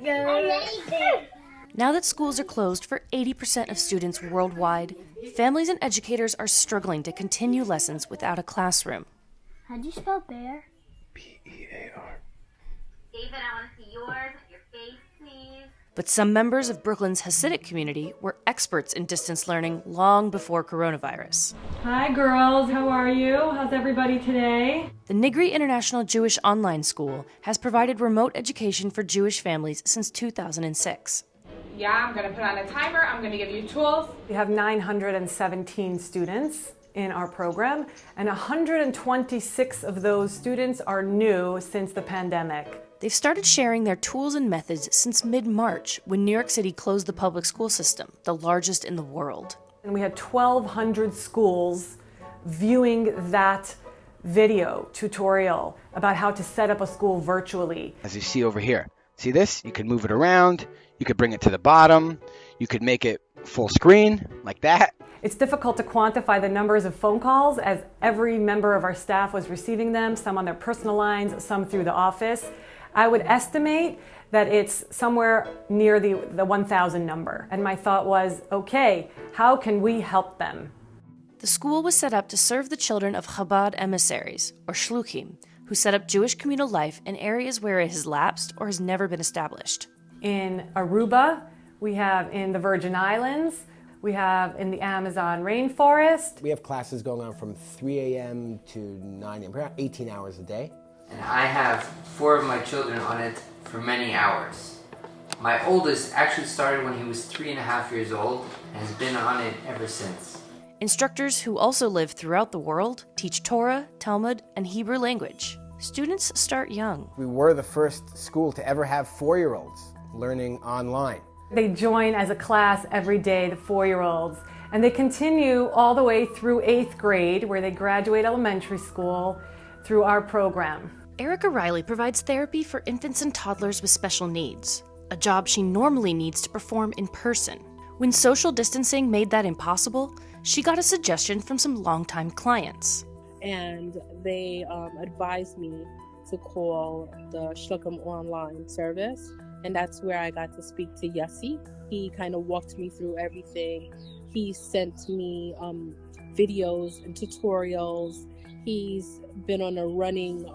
Now that schools are closed for 80% of students worldwide, families and educators are struggling to continue lessons without a classroom. How do you spell bear? Bear. David, I want to see yours, your face, please. But some members of Brooklyn's Hasidic community were experts in distance learning long before coronavirus. Hi girls, how are you? How's everybody today? The Nigri International Jewish Online School has provided remote education for Jewish families since 2006. Yeah, I'm going to put on a timer. I'm going to give you tools. We have 917 students in our program, and 126 of those students are new since the pandemic. They've started sharing their tools and methods since mid-March, when New York City closed the public school system, the largest in the world. And we had 1,200 schools viewing that video tutorial about how to set up a school virtually. As you see over here, see this? You can move it around, you could bring it to the bottom, you could make it full screen, like that. It's difficult to quantify the numbers of phone calls, as every member of our staff was receiving them, some on their personal lines, some through the office. I would estimate that it's somewhere near the 1,000 number. And my thought was, okay, how can we help them? The school was set up to serve the children of Chabad emissaries, or shluchim, who set up Jewish communal life in areas where it has lapsed or has never been established. In Aruba, we have in the Virgin Islands, we have in the Amazon rainforest. We have classes going on from 3 a.m. to 9 a.m., around 18 hours a day. And I have 4 of my children on it for many hours. My oldest actually started when he was 3.5 years old and has been on it ever since. Instructors who also live throughout the world teach Torah, Talmud, and Hebrew language. Students start young. We were the first school to ever have 4-year-olds learning online. They join as a class every day, the 4-year-olds, and they continue all the way through 8th grade, where they graduate elementary school, through our program. Erica Riley provides therapy for infants and toddlers with special needs, a job she normally needs to perform in person. When social distancing made that impossible, she got a suggestion from some longtime clients. And they advised me to call the Shluchim online service. And that's where I got to speak to Yossi. He kind of walked me through everything. He sent me videos and tutorials. He's been on a running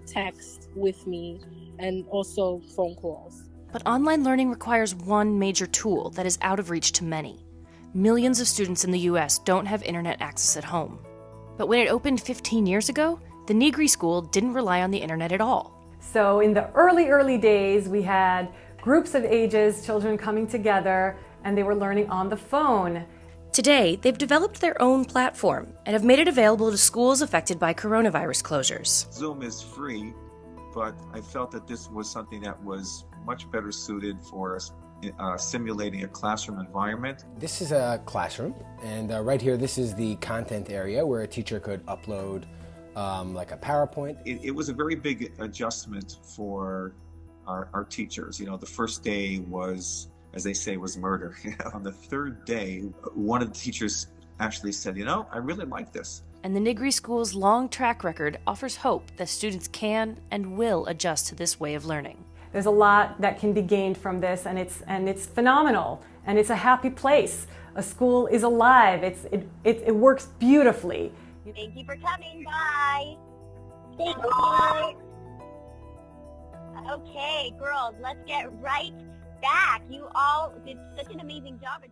text with me, and also phone calls. But online learning requires one major tool that is out of reach to many. Millions of students in the U.S. don't have internet access at home. But when it opened 15 years ago, the Nigri School didn't rely on the internet at all. So in the early days, we had groups of ages, children coming together, and they were learning on the phone. Today, they've developed their own platform and have made it available to schools affected by coronavirus closures. Zoom is free, but I felt that this was something that was much better suited for simulating a classroom environment. This is a classroom, and right here, this is the content area where a teacher could upload like a PowerPoint. It was a very big adjustment for our teachers. You know, the first day was, as they say, was murder. On the third day, one of the teachers actually said, you know, I really like this. And the Nigri School's long track record offers hope that students can and will adjust to this way of learning. There's a lot that can be gained from this, and it's phenomenal, and it's a happy place. A school is alive. It works beautifully. Thank you for coming. Bye. Thank you. Okay, girls, let's get right back. You all did such an amazing job.